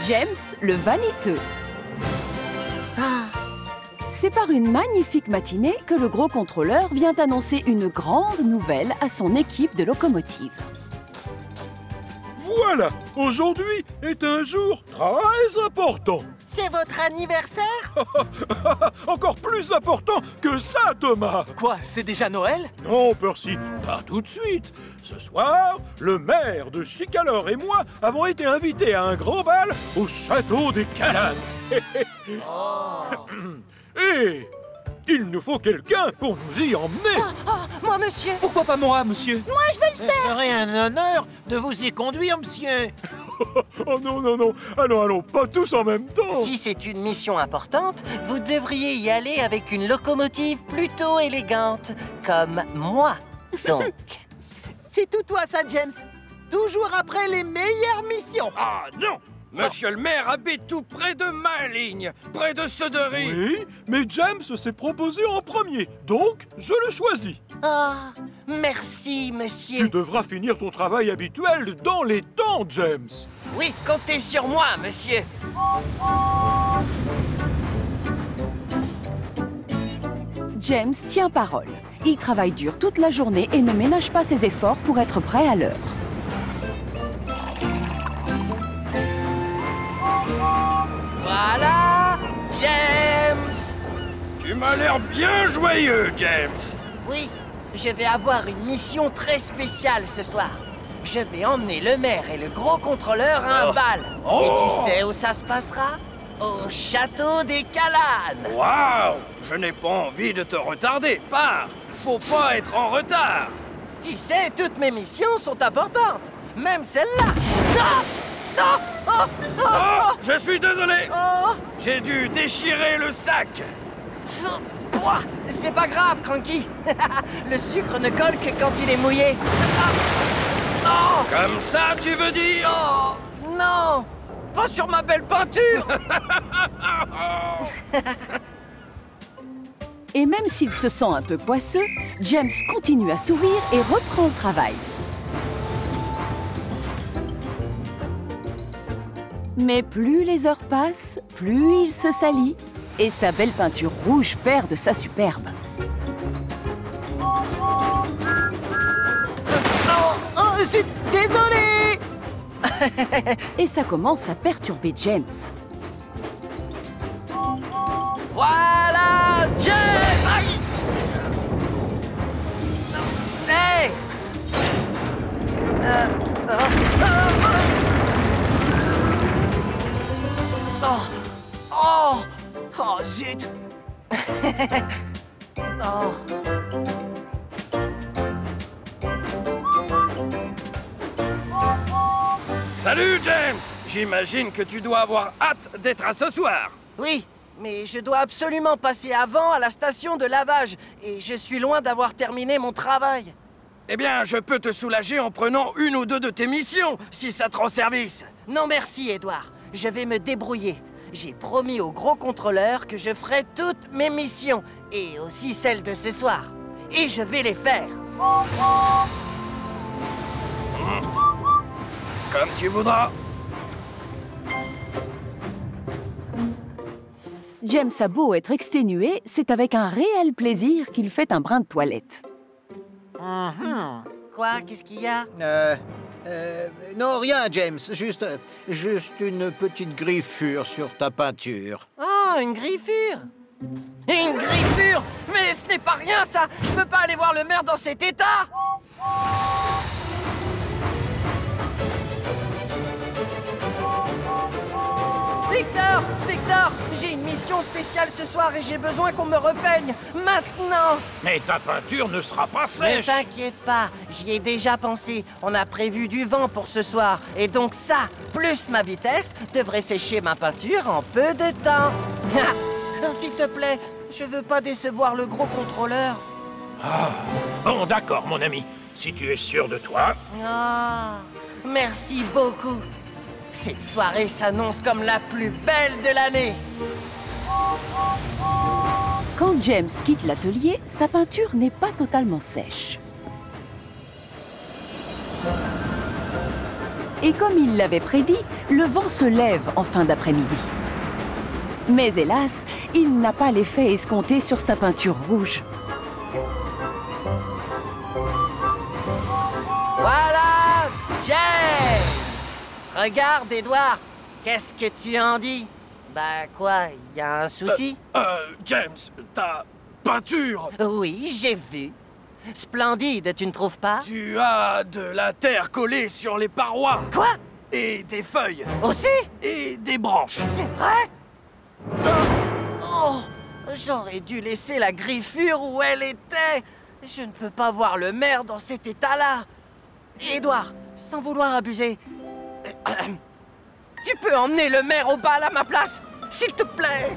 James le vaniteux. C'est par une magnifique matinée que le gros contrôleur vient annoncer une grande nouvelle à son équipe de locomotives. Voilà, aujourd'hui est un jour très important. C'est votre anniversaire? Encore plus important que ça, Thomas. Quoi, c'est déjà Noël? Non, Percy, pas tout de suite. Ce soir, le maire de Chicalor et moi avons été invités à un grand bal au château des Calanes. Et il nous faut quelqu'un pour nous y emmener. Moi, monsieur. Pourquoi pas moi, monsieur? Ce serait un honneur de vous y conduire, monsieur. Oh non, non, non. Allons, pas tous en même temps. Si c'est une mission importante, vous devriez y aller avec une locomotive plutôt élégante, comme moi, donc. C'est tout toi, ça, James. Toujours après les meilleures missions. Ah non! Monsieur le maire habite tout près de ma ligne, près de Sudery. Oui, mais James s'est proposé en premier, donc je le choisis. Ah, merci, monsieur. Tu devras finir ton travail habituel dans les temps, James. Oui, comptez sur moi, monsieur. James tient parole. Il travaille dur toute la journée et ne ménage pas ses efforts pour être prêt à l'heure. Voilà, James. Tu m'as l'air bien joyeux, James. Oui, je vais avoir une mission très spéciale ce soir. Je vais emmener le maire et le gros contrôleur à un bal. Et tu sais où ça se passera? Au château des Calanes. Waouh! Je n'ai pas envie de te retarder. Pars! Faut pas être en retard. Tu sais, toutes mes missions sont importantes. Même celle-là. Non! Non! Oh! Oh! Oh, je suis désolé. Oh! J'ai dû déchirer le sac. Pff, pouah, c'est pas grave, Cranky. Le sucre ne colle que quand il est mouillé. Oh! Comme ça, tu veux dire? Oh! Non! Pas sur ma belle peinture! Et même s'il se sent un peu poisseux, James continue à sourire et reprend le travail. Mais plus les heures passent, plus il se salit et sa belle peinture rouge perd de sa superbe. Oh, zut, désolé. Et ça commence à perturber James. Voilà, James! Aïe! Hey! Oh, zut! Oh. Salut, James! J'imagine que tu dois avoir hâte d'être à ce soir. Oui, mais je dois absolument passer avant à la station de lavage et je suis loin d'avoir terminé mon travail. Eh bien, je peux te soulager en prenant une ou deux de tes missions, si ça te rend service. Non merci, Edouard. Je vais me débrouiller. J'ai promis au gros contrôleur que je ferai toutes mes missions, et aussi celles de ce soir. Et je vais les faire. Comme tu voudras. James a beau être exténué, c'est avec un réel plaisir qu'il fait un brin de toilette. Quoi? Qu'est-ce qu'il y a? Non, rien, James. Juste une petite griffure sur ta peinture. Oh, une griffure! Une griffure! Mais ce n'est pas rien, ça! Je peux pas aller voir le maire dans cet état! Victor! Victor! J'ai une mission spéciale ce soir et j'ai besoin qu'on me repeigne! Maintenant! Mais ta peinture ne sera pas Ne sèche. t'inquiète pas, j'y ai déjà pensé. On a prévu du vent pour ce soir. Et donc ça, plus ma vitesse, devrait sécher ma peinture en peu de temps. S'il te plaît, je veux pas décevoir le gros contrôleur. Bon, d'accord, mon ami. Si tu es sûr de toi. Ah, merci beaucoup. Cette soirée s'annonce comme la plus belle de l'année. Quand James quitte l'atelier, sa peinture n'est pas totalement sèche. Et comme il l'avait prédit, le vent se lève en fin d'après-midi. Mais hélas, il n'a pas l'effet escompté sur sa peinture rouge. Voilà, James! Regarde, Edouard, qu'est-ce que tu en dis? Bah quoi, y a un souci? James, ta peinture! Oui, j'ai vu. Splendide, tu ne trouves pas? Tu as de la terre collée sur les parois. Quoi? Et des feuilles. Aussi? Et des branches. C'est vrai? Oh, j'aurais dû laisser la griffure où elle était. Je ne peux pas voir le maire dans cet état-là. Édouard, sans vouloir abuser, tu peux emmener le maire au bal à ma place, s'il te plaît?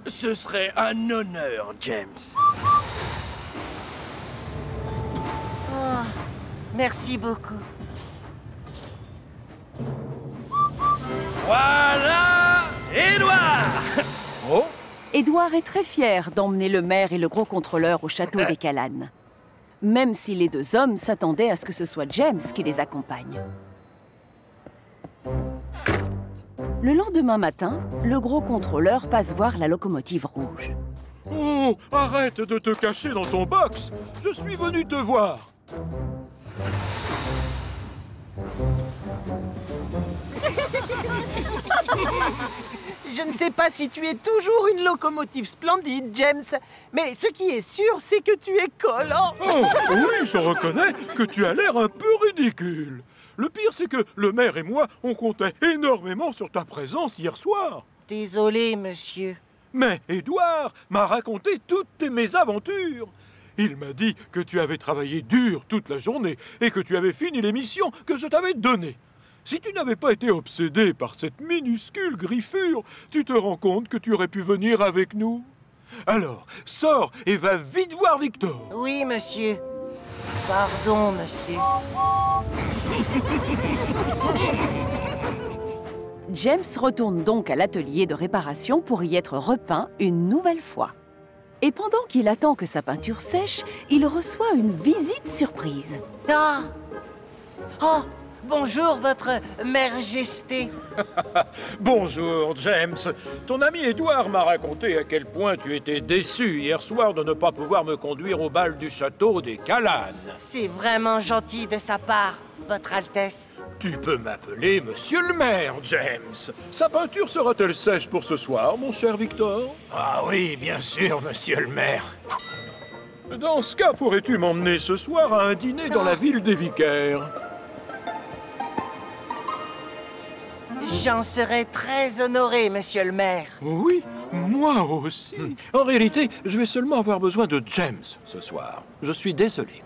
Ce serait un honneur, James. Oh, merci beaucoup. Voilà Édouard! Oh, Édouard est très fier d'emmener le maire et le gros contrôleur au château des Calannes. Même si les deux hommes s'attendaient à ce que ce soit James qui les accompagne. Le lendemain matin, le gros contrôleur passe voir la locomotive rouge. oh, arrête de te cacher dans ton box. Je suis venu te voir. Je ne sais pas si tu es toujours une locomotive splendide, James, mais ce qui est sûr, c'est que tu es collant. Oh, oui, je reconnais que tu as l'air un peu ridicule. Le pire, c'est que le maire et moi, on comptait énormément sur ta présence hier soir. Désolé, monsieur. Mais Édouard m'a raconté toutes tes mésaventures. Il m'a dit que tu avais travaillé dur toute la journée et que tu avais fini les missions que je t'avais données. Si tu n'avais pas été obsédé par cette minuscule griffure, tu te rends compte que tu aurais pu venir avec nous? Alors, sors et va vite voir Victor. Oui, monsieur. Pardon, monsieur. James retourne donc à l'atelier de réparation pour y être repeint une nouvelle fois. Et pendant qu'il attend que sa peinture sèche, il reçoit une visite surprise. Ah! Oh! Bonjour, votre majesté. Bonjour, James. Ton ami Édouard m'a raconté à quel point tu étais déçu hier soir de ne pas pouvoir me conduire au bal du château des Calannes. C'est vraiment gentil de sa part, votre Altesse. Tu peux m'appeler Monsieur le maire, James. Sa peinture sera-t-elle sèche pour ce soir, mon cher Victor? Ah oui, bien sûr, Monsieur le maire. Dans ce cas, pourrais-tu m'emmener ce soir à un dîner dans la ville des vicaires? J'en serais très honoré, monsieur le maire. Oui, moi aussi. En réalité, je vais seulement avoir besoin de James ce soir. Je suis désolé.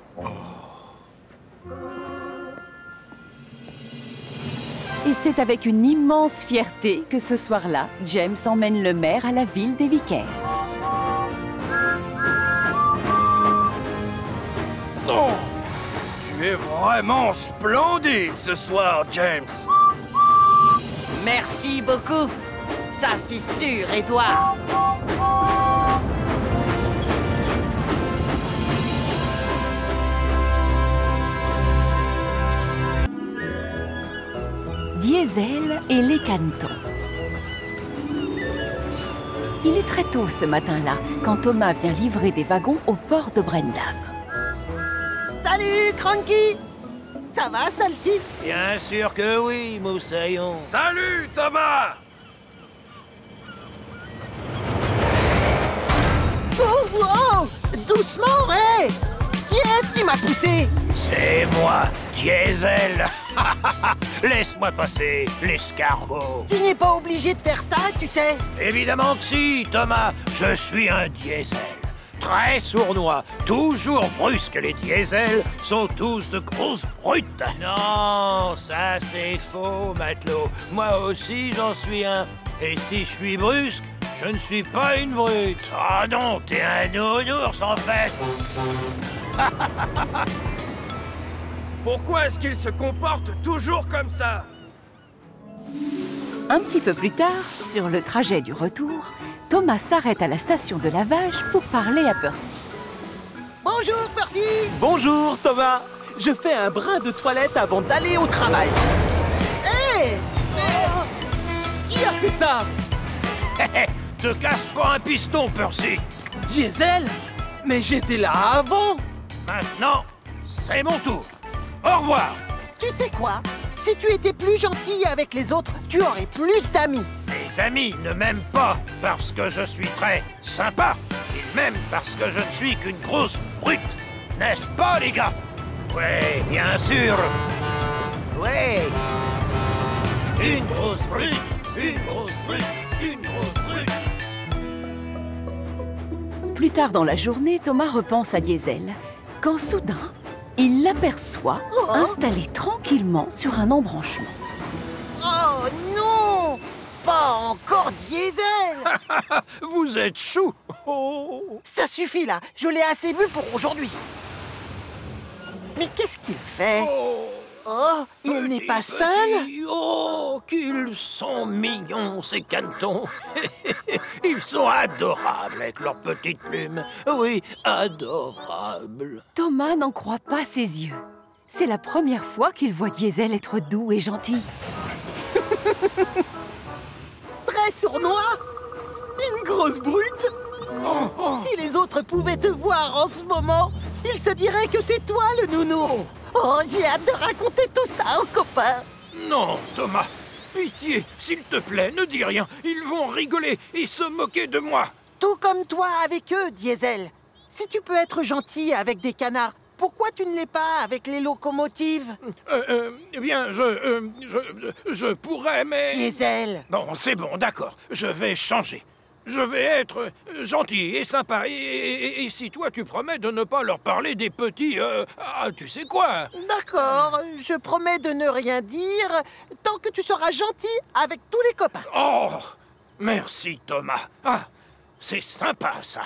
Et c'est avec une immense fierté que ce soir-là, James emmène le maire à la ville des vicaires. Oh, tu es vraiment splendide ce soir, James. Merci beaucoup. Ça, c'est sûr, Édouard. Diesel et les canetons. Il est très tôt ce matin-là, quand Thomas vient livrer des wagons au port de Brendam. Salut, Cranky! Ça va, Salty? Bien sûr que oui, Moussaillon. Salut, Thomas! Oh, wow! Doucement, hé! Qui est-ce qui m'a poussé? C'est moi, Diesel. Laisse-moi passer, l'escargot. Tu n'es pas obligé de faire ça, tu sais. Évidemment que si, Thomas. Je suis un Diesel. Très sournois, toujours brusque. Les diesels sont tous de grosses brutes. Non, ça c'est faux, matelot. Moi aussi j'en suis un. Et si je suis brusque, je ne suis pas une brute. Ah non, t'es un nounours en fait. Pourquoi est-ce qu'il se comporte toujours comme ça? Un petit peu plus tard, sur le trajet du retour, Thomas s'arrête à la station de lavage pour parler à Percy. Bonjour, Percy! Bonjour, Thomas. je fais un brin de toilette avant d'aller au travail. Hé! Qui a fait ça? Te casse pas un piston, Percy. Diesel? Mais j'étais là avant. Maintenant, c'est mon tour. Au revoir. Tu sais quoi? Si tu étais plus gentil avec les autres, tu aurais plus d'amis. Mes amis ne m'aiment pas parce que je suis très sympa. Ils m'aiment parce que je ne suis qu'une grosse brute. N'est-ce pas, les gars? Ouais, bien sûr. Ouais. Une grosse brute, une grosse brute, une grosse brute. Plus tard dans la journée, Thomas repense à Diesel, quand soudain, il l'aperçoit installé tranquillement sur un embranchement. Oh non! Pas encore Diesel! Vous êtes chou. Oh. Ça suffit là, je l'ai assez vu pour aujourd'hui. Mais qu'est-ce qu'il fait? Oh, il n'est pas seul? Oh, qu'ils sont mignons, ces canetons. Ils sont adorables avec leurs petites plumes. Oui, adorables. Thomas n'en croit pas ses yeux. C'est la première fois qu'il voit Diesel être doux et gentil. Très sournois? Une grosse brute? Si les autres pouvaient te voir en ce moment, ils se diraient que c'est toi le nounours. Oh, j'ai hâte de raconter tout ça aux copains. Non, Thomas. Pitié, s'il te plaît, ne dis rien. Ils vont rigoler et se moquer de moi. Tout comme toi avec eux, Diesel. Si tu peux être gentil avec des canards, pourquoi tu ne l'es pas avec les locomotives? Eh bien, je pourrais, mais... Diesel. Bon, c'est bon, d'accord. Je vais changer. Je vais être gentil et sympa. Et si toi, tu promets de ne pas leur parler des petits... tu sais quoi? D'accord, je promets de ne rien dire tant que tu seras gentil avec tous les copains. Oh, merci, Thomas. Ah, c'est sympa, ça.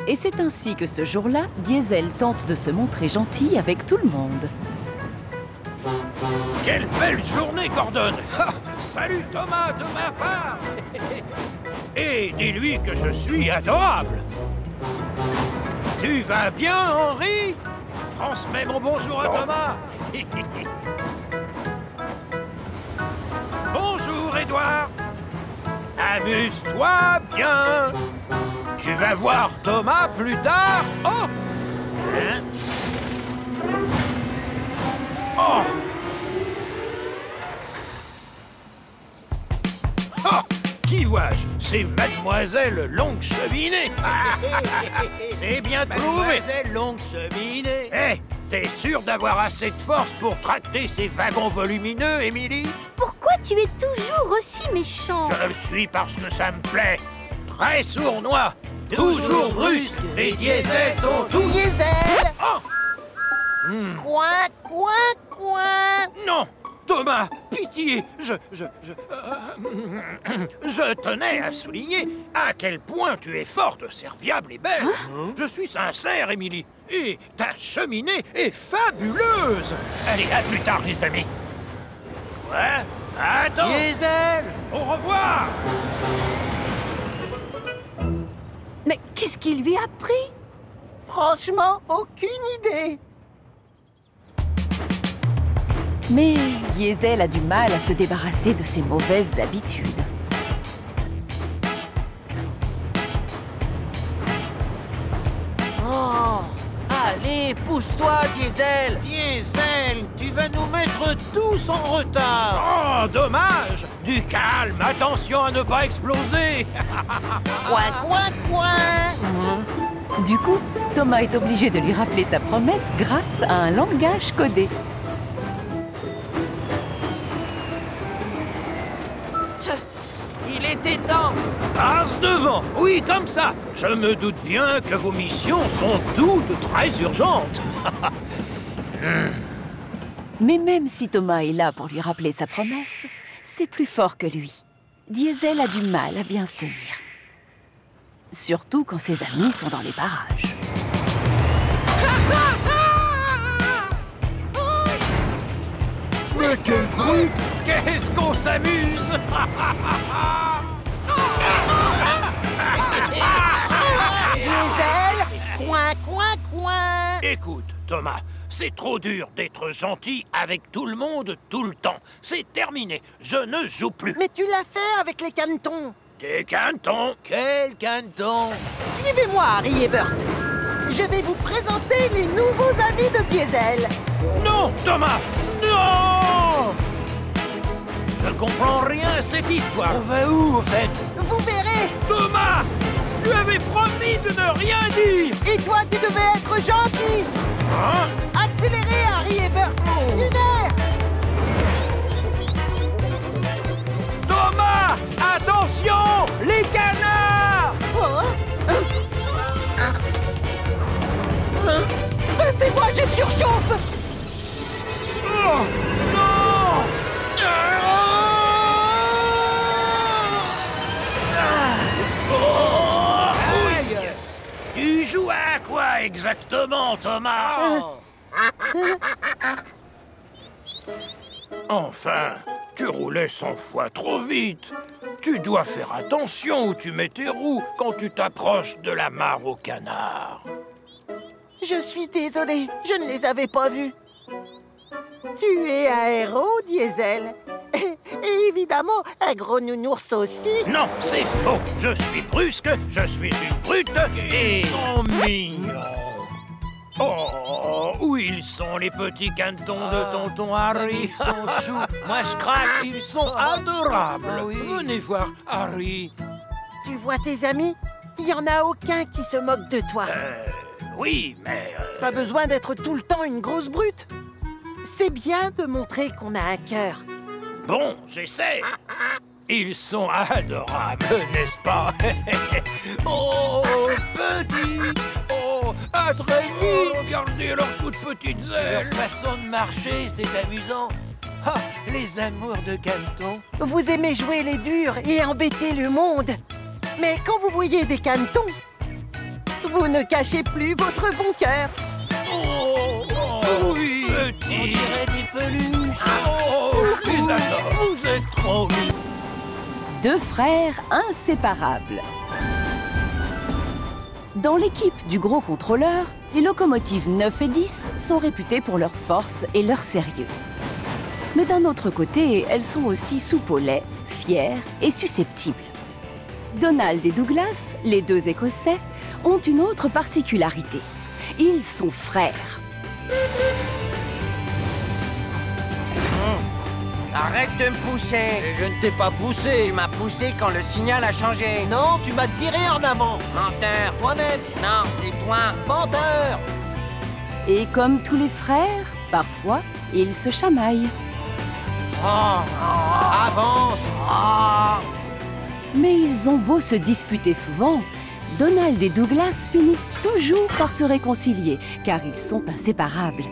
Et c'est ainsi que ce jour-là, Diesel tente de se montrer gentil avec tout le monde. Quelle belle journée, Gordon. Ah, salut, Thomas, de ma part. Et dis-lui que je suis adorable. Tu vas bien, Henri? Transmets mon bonjour à Thomas. Bonjour, Édouard. Amuse-toi bien. Tu vas voir Thomas plus tard. Oh! Hein? Oh! Oh! Qui vois-je? C'est Mademoiselle Longue Cheminée. C'est bien trouvé. Mademoiselle Longue Cheminée. Hé, t'es sûr d'avoir assez de force pour tracter ces wagons volumineux, Émilie? Pourquoi tu es toujours aussi méchant? Je le suis parce que ça me plaît. Très sournois, toujours brusque, les diesels sont tous... Diesel! Oh! Coin, coin, coin! Non! Thomas, pitié! Je tenais à souligner à quel point tu es forte, serviable et belle. Je suis sincère, Émilie. Et ta cheminée est fabuleuse. Allez, à plus tard, les amis. Ouais? Attends! Diesel! Au revoir! Mais qu'est-ce qui lui a pris? Franchement, aucune idée. Mais Diesel a du mal à se débarrasser de ses mauvaises habitudes. Oh, allez, pousse-toi, Diesel. Diesel, tu vas nous mettre tous en retard. Oh, dommage. Du calme, attention à ne pas exploser. Coin, coin, coin! Du coup, Thomas est obligé de lui rappeler sa promesse grâce à un langage codé. Il était temps. Passe devant. Oui, comme ça. Je me doute bien que vos missions sont toutes très urgentes. Mais même si Thomas est là pour lui rappeler sa promesse, c'est plus fort que lui. Diesel a du mal à bien se tenir. Surtout quand ses amis sont dans les parages. Mais quelle brute! qu'est-ce qu'on s'amuse! Diesel, coin, coin, coin. Écoute, Thomas, c'est trop dur d'être gentil avec tout le monde tout le temps. C'est terminé, je ne joue plus. Mais tu l'as fait avec les canetons. Des cantons? Quel canton? Suivez-moi, Harry et Bert. Je vais vous présenter les nouveaux amis de Diesel. Non, Thomas! Non! Je ne comprends rien à cette histoire. On va où, au fait? Vous verrez. Thomas! Tu avais promis de ne rien dire! Et toi, tu devais être gentil. Hein? Accélérez, Harry et Bert. Lunaire. Thomas! Attention! Les canards! Oh. Passez-moi, je surchauffe. Oh, non! Tu joues à quoi exactement, Thomas? Enfin, tu roulais 100 fois trop vite. Tu dois faire attention où tu mets tes roues quand tu t'approches de la mare au canard. Je suis désolé, je ne les avais pas vus. Tu es un héros, Diesel. Et évidemment, un gros nounours aussi. Non, c'est faux. Je suis brusque, je suis une brute et... Ils sont mignons. Oh, où ils sont les petits cantons de tonton Harry? Ils sont choux. Moi, je craque, ils sont adorables. Venez voir Harry. Tu vois tes amis? Il n'y en a aucun qui se moque de toi. Oui, mais... Pas besoin d'être tout le temps une grosse brute. C'est bien de montrer qu'on a un cœur. Bon, j'essaie. Ils sont adorables, n'est-ce pas? Oh, petits! Oh, à très vite! Regardez leurs toutes petites ailes! Leur façon de marcher, c'est amusant. Ah, les amours de canton. Vous aimez jouer les durs et embêter le monde. Mais quand vous voyez des canetons, vous ne cachez plus votre bon cœur. Oh, oui, petits! On dirait des peluches! Oh, je les adore! Vous êtes trop mignons! Deux frères inséparables. Dans l'équipe du gros contrôleur, les locomotives 9 et 10 sont réputées pour leur force et leur sérieux. Mais d'un autre côté, elles sont aussi soupe au lait, fières et susceptibles. Donald et Douglas, les deux Écossais, ont une autre particularité. Ils sont frères. Arrête de me pousser. Je ne t'ai pas poussé. Tu m'as poussé quand le signal a changé. Non, tu m'as tiré en avant. Menteur. Toi-même. Non, c'est toi. Menteur. Et comme tous les frères, parfois, ils se chamaillent. Avance. Mais ils ont beau se disputer souvent, Donald et Douglas finissent toujours par se réconcilier, car ils sont inséparables.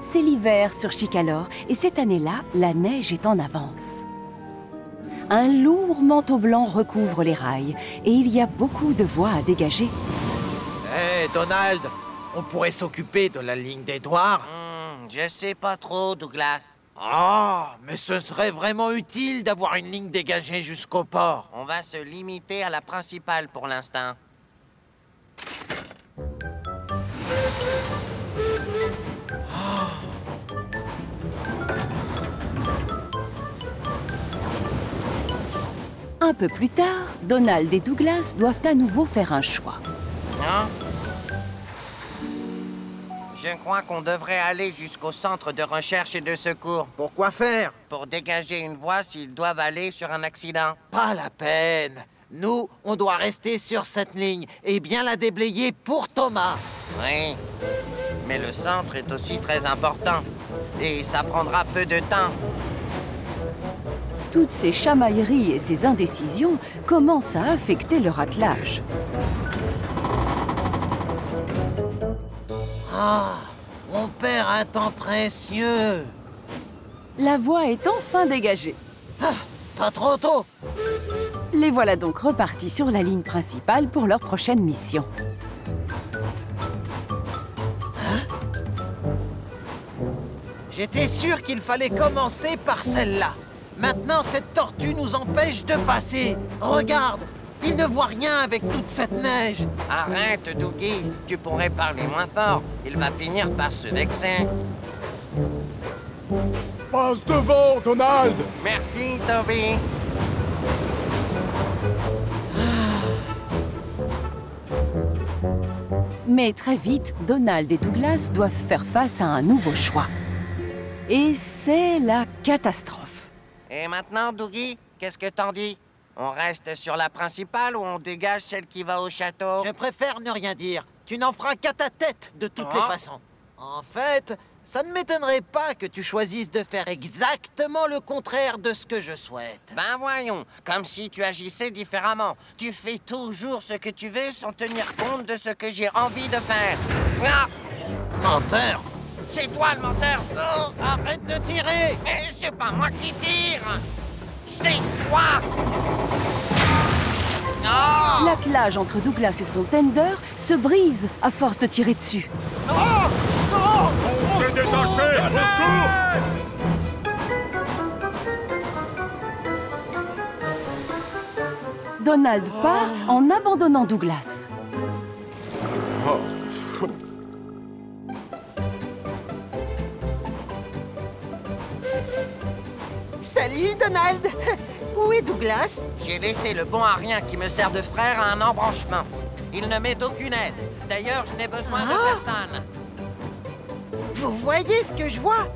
C'est l'hiver sur Chicalor, et cette année-là, la neige est en avance. Un lourd manteau blanc recouvre les rails, et il y a beaucoup de voies à dégager. Hé, Donald, on pourrait s'occuper de la ligne d'Édouard. Je sais pas trop, Douglas. Ah, mais ce serait vraiment utile d'avoir une ligne dégagée jusqu'au port. On va se limiter à la principale pour l'instant. Un peu plus tard, Donald et Douglas doivent à nouveau faire un choix. Hein? Je crois qu'on devrait aller jusqu'au centre de recherche et de secours Pourquoi faire? pour dégager une voie s'ils doivent aller sur un accident. Pas la peine. Nous, on doit rester sur cette ligne et bien la déblayer pour Thomas. Oui, mais le centre est aussi très important et ça prendra peu de temps. Toutes ces chamailleries et ces indécisions commencent à affecter leur attelage. Ah, on perd un temps précieux. La voie est enfin dégagée. Ah, pas trop tôt. Les voilà donc repartis sur la ligne principale pour leur prochaine mission. J'étais sûr qu'il fallait commencer par celle-là. Maintenant, cette tortue nous empêche de passer. Regarde, il ne voit rien avec toute cette neige. Arrête, Dougie. Tu pourrais parler moins fort. Il va finir par se vexer. Passe devant, Donald! Merci, Toby. Mais très vite, Donald et Douglas doivent faire face à un nouveau choix. Et c'est la catastrophe. Et maintenant, Dougie, qu'est-ce que t'en dis? On reste sur la principale ou on dégage celle qui va au château? Je préfère ne rien dire. Tu n'en feras qu'à ta tête, de toutes les façons. En fait, ça ne m'étonnerait pas que tu choisisses de faire exactement le contraire de ce que je souhaite. Ben voyons, comme si tu agissais différemment. Tu fais toujours ce que tu veux sans tenir compte de ce que j'ai envie de faire. Ah! Menteur! C'est toi le menteur! Oh, arrête de tirer! Mais c'est pas moi qui tire! C'est toi! Non! L'attelage entre Douglas et son tender se brise à force de tirer dessus. Non! Non! On s'est détaché! Au secours! Donald part en abandonnant Douglas. Salut, Donald. Où est Douglas? J'ai laissé le bon à rien qui me sert de frère à un embranchement. Il ne m'est d'aucune aide. D'ailleurs, je n'ai besoin de personne. Vous voyez ce que je vois?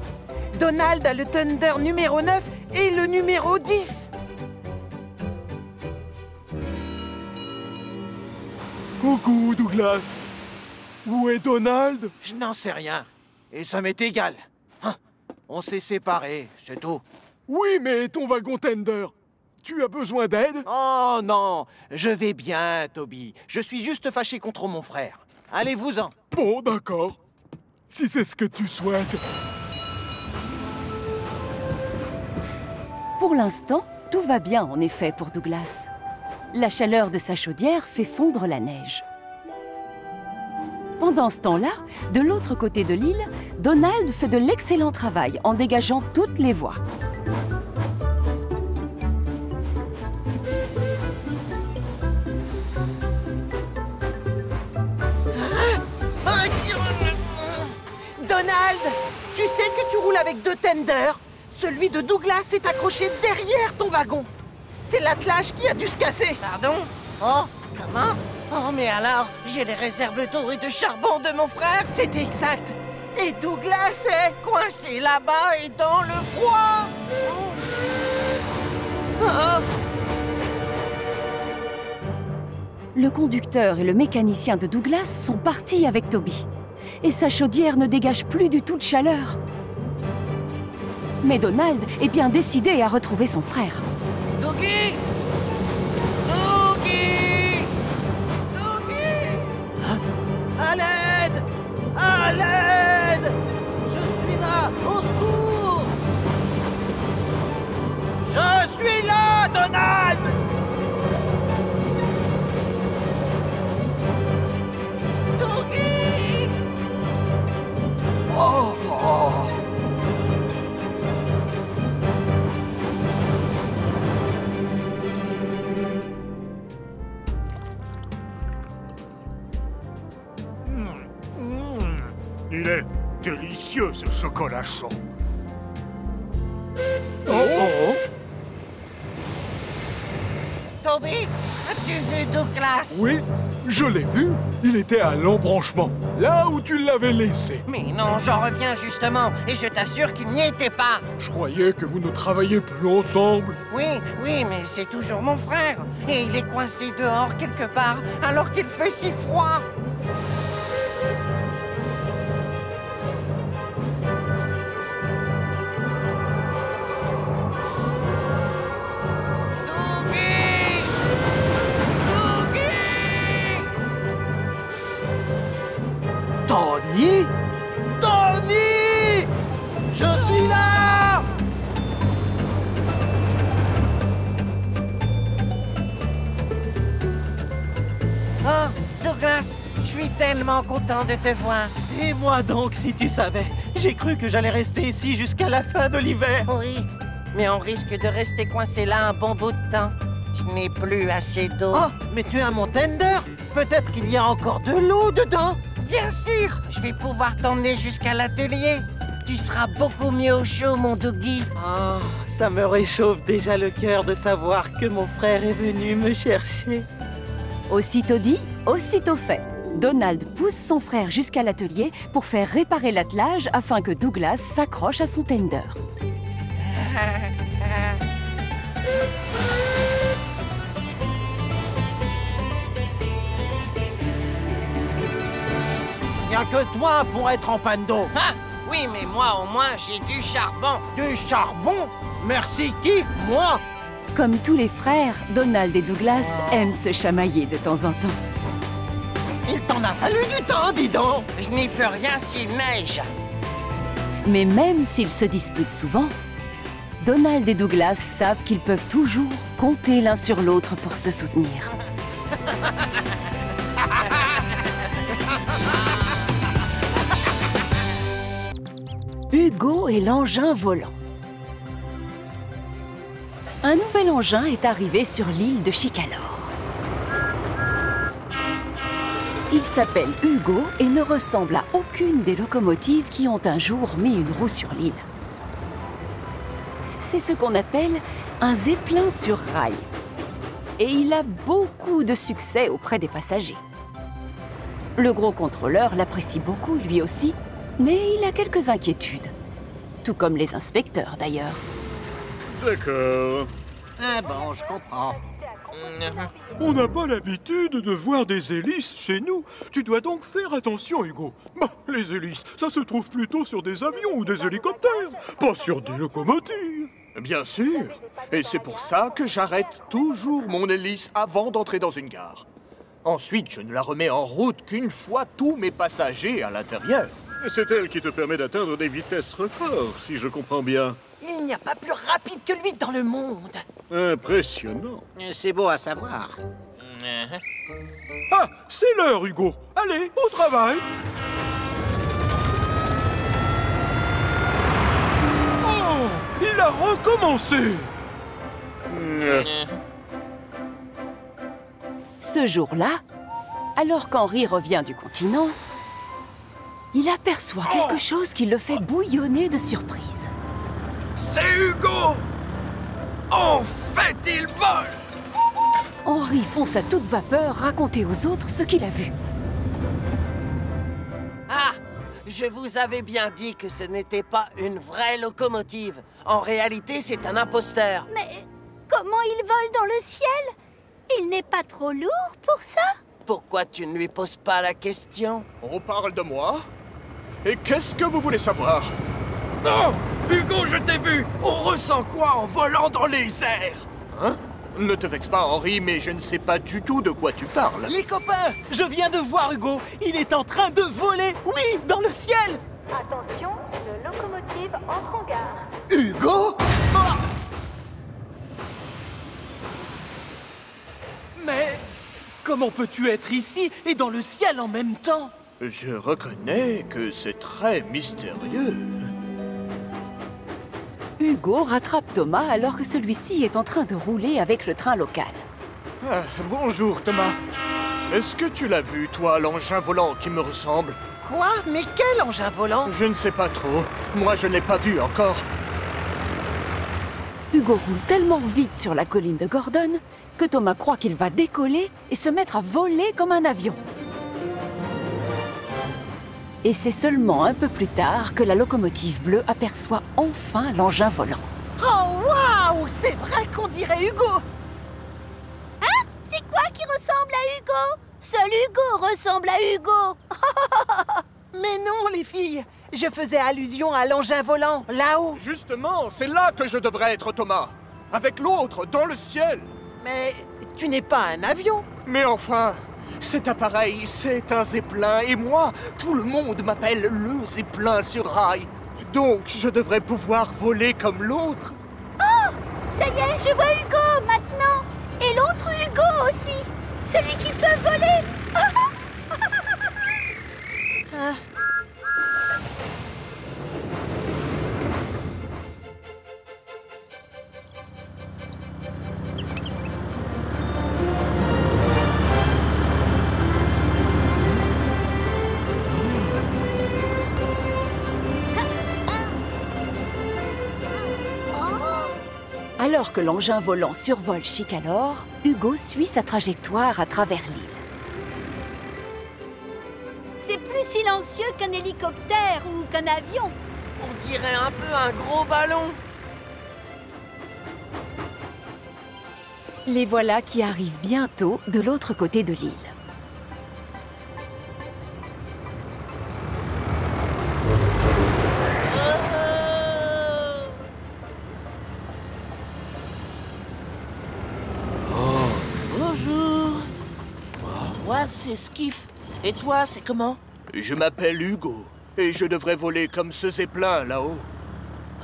Donald a le Thunder numéro 9 et le numéro 10. Coucou, Douglas! Où est Donald? Je n'en sais rien. Et ça m'est égal. Hein, on s'est séparés, c'est tout. Oui, mais ton wagon tender, tu as besoin d'aide? Oh non, je vais bien, Toby. Je suis juste fâché contre mon frère. Allez-vous-en. Bon, d'accord. Si c'est ce que tu souhaites. Pour l'instant, tout va bien en effet pour Douglas. La chaleur de sa chaudière fait fondre la neige. Pendant ce temps-là, de l'autre côté de l'île, Donald fait de l'excellent travail en dégageant toutes les voies. Donald, tu sais que tu roules avec 2 tenders? Celui de Douglas est accroché derrière ton wagon. C'est l'attelage qui a dû se casser. Pardon? Oh, comment? Oh, mais alors, j'ai les réserves d'eau et de charbon de mon frère? C'est exact. Et Douglas est... Coincé là-bas et dans le froid! Oh. Le conducteur et le mécanicien de Douglas sont partis avec Toby. Et sa chaudière ne dégage plus du tout de chaleur. Mais Donald est bien décidé à retrouver son frère. Dougie! Dougie! Dougie! À l'aide! À l'aide! Je suis là! Au secours! Je suis là, Donald! Dougie! Oh, oh. Il est délicieux, ce chocolat chaud. Oh, oh. Toby, as-tu vu Douglas? Oui, je l'ai vu. Il était à l'embranchement, là où tu l'avais laissé. Mais non, j'en reviens justement, et je t'assure qu'il n'y était pas. Je croyais que vous ne travailliez plus ensemble. Oui, mais c'est toujours mon frère. Et il est coincé dehors quelque part, alors qu'il fait si froid. Dougie! Dougie! Tony? Tony! Je suis là! Oh, Douglas, je suis tellement content de te voir. Et moi donc, si tu savais, J'ai cru que j'allais rester ici jusqu'à la fin de l'hiver. Oui, mais on risque de rester coincé là un bon bout de temps. Je n'ai plus assez d'eau. Oh, mais tu as mon tender. Peut-être qu'il y a encore de l'eau dedans. Bien sûr, je vais pouvoir t'emmener jusqu'à l'atelier. Tu seras beaucoup mieux au chaud, mon Dougie. Oh, ça me réchauffe déjà le cœur de savoir que mon frère est venu me chercher. Aussitôt dit, aussitôt fait. Donald pousse son frère jusqu'à l'atelier pour faire réparer l'attelage afin que Douglas s'accroche à son tender. Y a que toi pour être en panne d'eau. Ah, oui, mais moi, au moins, j'ai du charbon. Du charbon? Merci qui? Moi? Comme tous les frères, Donald et Douglas aiment se chamailler de temps en temps. Il t'en a fallu du temps, dis donc. Je n'y peux rien s'il neige. Mais même s'ils se disputent souvent, Donald et Douglas savent qu'ils peuvent toujours compter l'un sur l'autre pour se soutenir. Hugo et l'engin volant. Un nouvel engin est arrivé sur l'île de Chicalor. Il s'appelle Hugo et ne ressemble à aucune des locomotives qui ont un jour mis une roue sur l'île. C'est ce qu'on appelle un zeppelin sur rail. Et il a beaucoup de succès auprès des passagers. Le gros contrôleur l'apprécie beaucoup lui aussi, mais il a quelques inquiétudes. Tout comme les inspecteurs d'ailleurs. D'accord. Ah bon, je comprends. On n'a pas l'habitude de voir des hélices chez nous. Tu dois donc faire attention, Hugo. Bah, les hélices, ça se trouve plutôt sur des avions ou des hélicoptères, pas sur des locomotives. Bien sûr. Et c'est pour ça que j'arrête toujours mon hélice avant d'entrer dans une gare. Ensuite, je ne la remets en route qu'une fois tous mes passagers à l'intérieur. C'est elle qui te permet d'atteindre des vitesses records, si je comprends bien. Il n'y a pas plus rapide que lui dans le monde. Impressionnant. C'est beau à savoir. Ah, c'est l'heure, Hugo. Allez, au travail. Oh, il a recommencé. Ce jour-là, alors qu'Henri revient du continent, il aperçoit quelque chose qui le fait bouillonner de surprise. C'est Hugo! En fait, il vole! Henri fonce à toute vapeur raconter aux autres ce qu'il a vu. Ah, je vous avais bien dit que ce n'était pas une vraie locomotive. En réalité, c'est un imposteur. Mais comment il vole dans le ciel? Il n'est pas trop lourd pour ça? Pourquoi tu ne lui poses pas la question? On parle de moi? Et qu'est-ce que vous voulez savoir? Non! Hugo, je t'ai vu! On ressent quoi en volant dans les airs? Hein? Ne te vexe pas, Henri, mais je ne sais pas du tout de quoi tu parles. Les copains, je viens de voir Hugo. Il est en train de voler, oui, dans le ciel. Attention, une locomotive entre en gare. Hugo? Ah! Mais comment peux-tu être ici et dans le ciel en même temps? Je reconnais que c'est très mystérieux. Hugo rattrape Thomas alors que celui-ci est en train de rouler avec le train local. Ah, bonjour, Thomas. Est-ce que tu l'as vu, toi, l'engin volant qui me ressemble? Quoi? Mais quel engin volant? Je ne sais pas trop. Moi, je ne l'ai pas vu encore. Hugo roule tellement vite sur la colline de Gordon que Thomas croit qu'il va décoller et se mettre à voler comme un avion. Et c'est seulement un peu plus tard que la locomotive bleue aperçoit enfin l'engin volant. Oh, waouh! C'est vrai qu'on dirait Hugo! Hein? C'est quoi qui ressemble à Hugo? Seul Hugo ressemble à Hugo! Mais non, les filles! Je faisais allusion à l'engin volant, là-haut! Justement, c'est là que je devrais être, Thomas. Avec l'autre, dans le ciel. Mais tu n'es pas un avion! Mais enfin, cet appareil, c'est un zeppelin, et moi, tout le monde m'appelle le zeppelin sur rail. Donc, je devrais pouvoir voler comme l'autre. Oh! Ça y est, je vois Hugo maintenant! Et l'autre Hugo aussi! Celui qui peut voler! Alors que l'engin volant survole Chicalor, Hugo suit sa trajectoire à travers l'île. C'est plus silencieux qu'un hélicoptère ou qu'un avion. On dirait un peu un gros ballon. Les voilà qui arrivent bientôt de l'autre côté de l'île. Bonjour. Moi, c'est Skiff. Et toi, c'est comment? Je m'appelle Hugo, et je devrais voler comme ce zeppelin là-haut.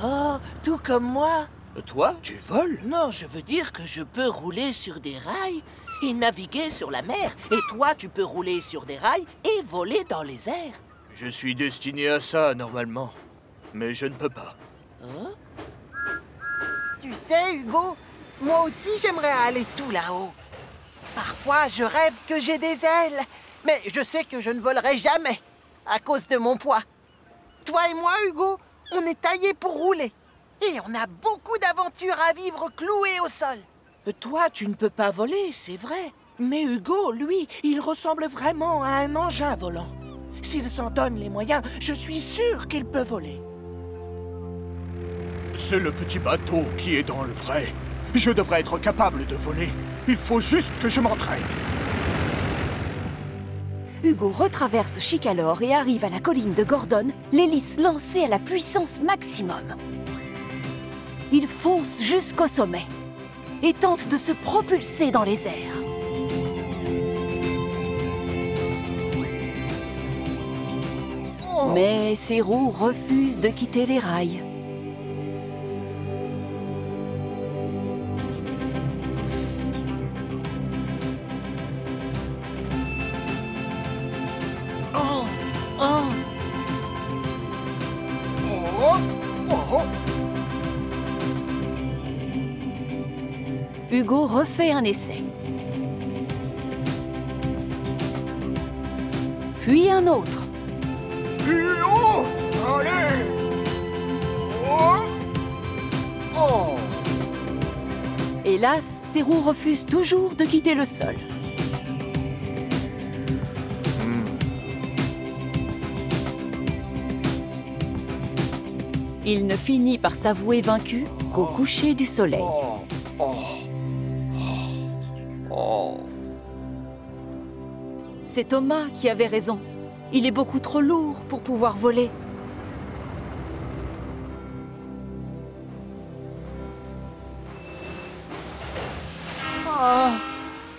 Oh, tout comme moi. Toi, tu voles? Non, je veux dire que je peux rouler sur des rails et naviguer sur la mer. Et toi, tu peux rouler sur des rails et voler dans les airs. Je suis destiné à ça, normalement. Mais je ne peux pas. Hein? Tu sais, Hugo, moi aussi j'aimerais aller tout là-haut. Parfois, je rêve que j'ai des ailes, mais je sais que je ne volerai jamais à cause de mon poids. Toi et moi, Hugo, on est taillés pour rouler. Et on a beaucoup d'aventures à vivre cloués au sol. Toi, tu ne peux pas voler, c'est vrai. Mais Hugo, lui, il ressemble vraiment à un engin volant. S'il s'en donne les moyens, je suis sûr qu'il peut voler. C'est le petit bateau qui est dans le vrai. Je devrais être capable de voler. Il faut juste que je m'entraîne. Hugo retraverse Chicalor et arrive à la colline de Gordon, l'hélice lancée à la puissance maximum. Il fonce jusqu'au sommet et tente de se propulser dans les airs. Mais ses roues refusent de quitter les rails. Hugo refait un essai. Puis un autre. Oh, allez! Oh! Oh! Hélas, ses roues refusent toujours de quitter le sol. Il ne finit par s'avouer vaincu qu'au coucher du soleil. C'est Thomas qui avait raison. Il est beaucoup trop lourd pour pouvoir voler.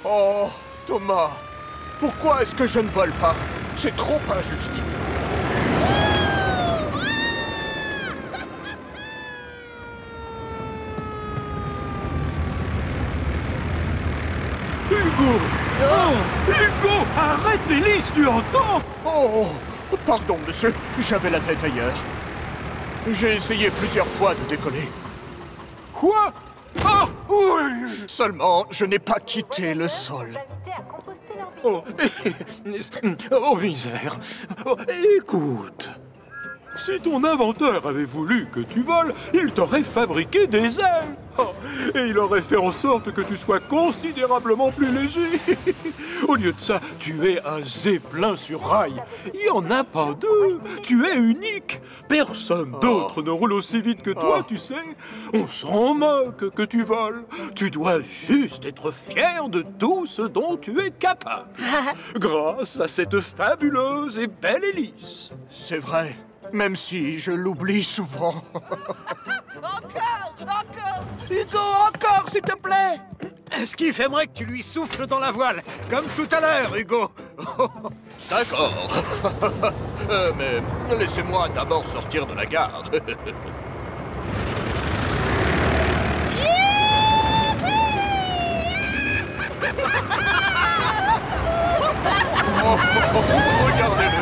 Oh, Thomas, pourquoi est-ce que je ne vole pas? C'est trop injuste. Hugo! Oh! Hugo! Arrête l'hélice, tu entends? Oh, pardon, monsieur, j'avais la tête ailleurs. J'ai essayé plusieurs fois de décoller. Quoi? Ah! Oui! Seulement, je n'ai pas quitté le sol. Oh, oh misère! Oh, écoute! Si ton inventeur avait voulu que tu voles, il t'aurait fabriqué des ailes. Oh, et il aurait fait en sorte que tu sois considérablement plus léger. Au lieu de ça, tu es un zeppelin sur rail. Il n'y en a pas deux. Tu es unique. Personne d'autre ne roule aussi vite que toi, tu sais. On s'en moque que tu voles. Tu dois juste être fier de tout ce dont tu es capable. Grâce à cette fabuleuse et belle hélice. C'est vrai. Même si je l'oublie souvent. Encore! Hugo, encore, s'il te plaît! Skiff aimerait que tu lui souffles dans la voile, comme tout à l'heure, Hugo. D'accord. Mais laissez-moi d'abord sortir de la gare. Regardez-le.